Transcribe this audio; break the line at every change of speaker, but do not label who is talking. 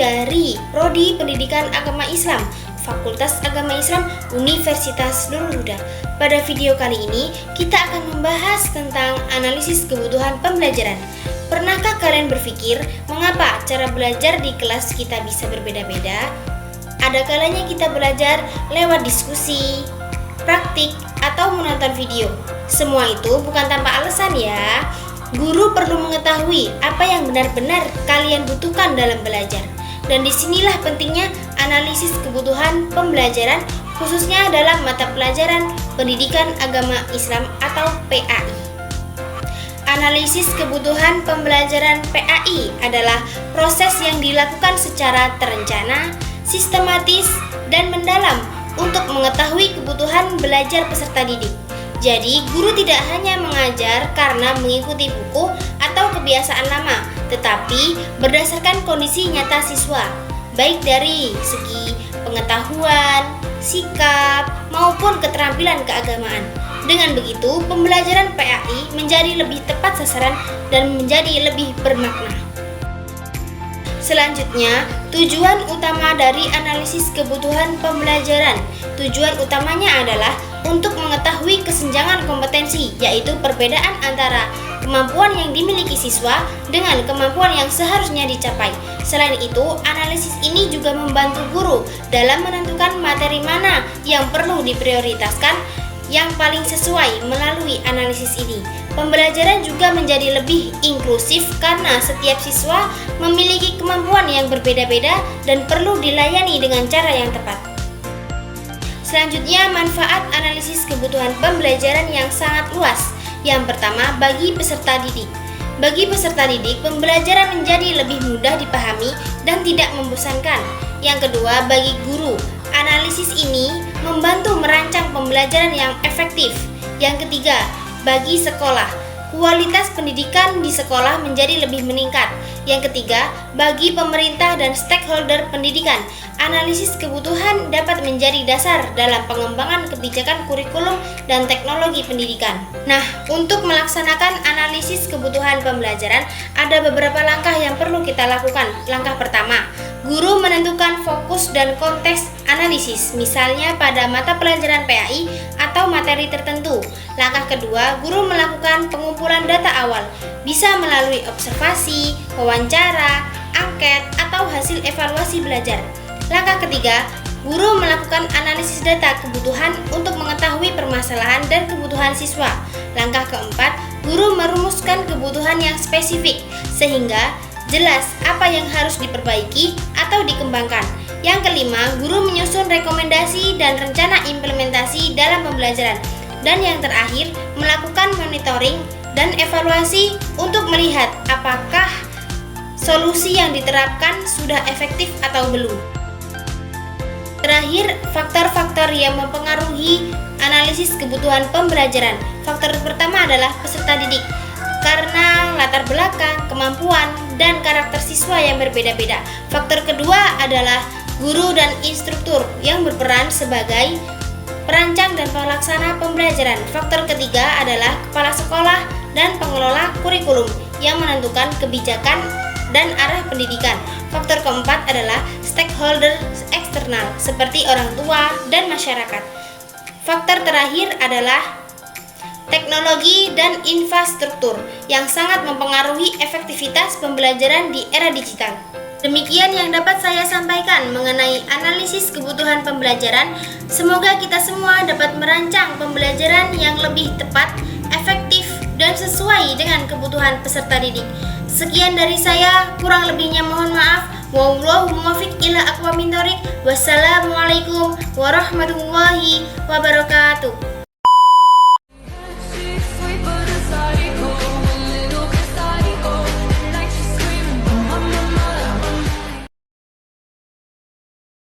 dari Prodi Pendidikan Agama Islam, Fakultas Agama Islam Universitas Nurul Huda. Pada video kali ini, kita akan membahas tentang analisis kebutuhan pembelajaran. Pernahkah kalian berpikir mengapa cara belajar di kelas kita bisa berbeda-beda? Ada kalanya kita belajar lewat diskusi, praktik, atau menonton video. Semua itu bukan tanpa alasan ya. Guru perlu mengetahui apa yang benar-benar kalian butuhkan dalam belajar. Dan disinilah pentingnya analisis kebutuhan pembelajaran, khususnya dalam mata pelajaran Pendidikan Agama Islam atau PAI. Analisis kebutuhan pembelajaran PAI adalah proses yang dilakukan secara terencana, sistematis, dan mendalam untuk mengetahui kebutuhan belajar peserta didik. Jadi, guru tidak hanya mengajar karena mengikuti buku atau kebiasaan lama, tetapi berdasarkan kondisi nyata siswa, baik dari segi pengetahuan, sikap, maupun keterampilan keagamaan. Dengan begitu, pembelajaran PAI menjadi lebih tepat sasaran dan menjadi lebih bermakna. Selanjutnya, tujuan utama dari analisis kebutuhan pembelajaran. Tujuan utamanya adalah untuk mengetahui kesenjangan kompetensi, yaitu perbedaan antara kemampuan yang dimiliki siswa dengan kemampuan yang seharusnya dicapai. Selain itu, analisis ini juga membantu guru dalam menentukan materi mana yang perlu diprioritaskan yang paling sesuai. Melalui analisis ini, pembelajaran juga menjadi lebih inklusif karena setiap siswa memiliki kemampuan yang berbeda-beda dan perlu dilayani dengan cara yang tepat. Selanjutnya, manfaat analisis kebutuhan pembelajaran yang sangat luas. Yang pertama, bagi peserta didik. Bagi peserta didik, pembelajaran menjadi lebih mudah dipahami dan tidak membosankan. Yang kedua, bagi guru, analisis ini membantu merancang pembelajaran yang efektif. Yang ketiga, bagi sekolah, kualitas pendidikan di sekolah menjadi lebih meningkat. Yang ketiga, bagi pemerintah dan stakeholder pendidikan, analisis kebutuhan dapat menjadi dasar dalam pengembangan kebijakan kurikulum dan teknologi pendidikan. Nah, untuk melaksanakan analisis kebutuhan pembelajaran, ada beberapa langkah yang perlu kita lakukan. Langkah pertama, guru menentukan fokus dan konteks analisis, misalnya pada mata pelajaran PAI atau materi tertentu. Langkah kedua, guru melakukan pengumpulan data awal, bisa melalui observasi, wawancara, angket, atau hasil evaluasi belajar. Langkah ketiga, guru melakukan analisis data kebutuhan untuk mengetahui permasalahan dan kebutuhan siswa. Langkah keempat, guru merumuskan kebutuhan yang spesifik sehingga jelas apa yang harus diperbaiki atau dikembangkan. Yang kelima, guru menyusun rekomendasi dan rencana implementasi dalam pembelajaran. Dan yang terakhir, melakukan monitoring dan evaluasi untuk melihat apakah solusi yang diterapkan sudah efektif atau belum. Terakhir, faktor-faktor yang mempengaruhi analisis kebutuhan pembelajaran. Faktor pertama adalah peserta didik, karena latar belakang, kemampuan, dan karakter siswa yang berbeda-beda. Faktor kedua adalah guru dan instruktur yang berperan sebagai perancang dan pelaksana pembelajaran. Faktor ketiga adalah kepala sekolah dan pengelola kurikulum yang menentukan kebijakan dan arah pendidikan. Faktor keempat adalah stakeholder eksternal seperti orang tua dan masyarakat. Faktor terakhir adalah teknologi dan infrastruktur yang sangat mempengaruhi efektivitas pembelajaran di era digital. Demikian yang dapat saya sampaikan mengenai analisis kebutuhan pembelajaran. Semoga kita semua dapat merancang pembelajaran yang lebih tepat, efektif, dan sesuai dengan kebutuhan peserta didik. Sekian dari saya, kurang lebihnya mohon maaf. Wallahu muwaffiq ila aqwamit thoriq. Wassalamualaikum warahmatullahi wabarakatuh.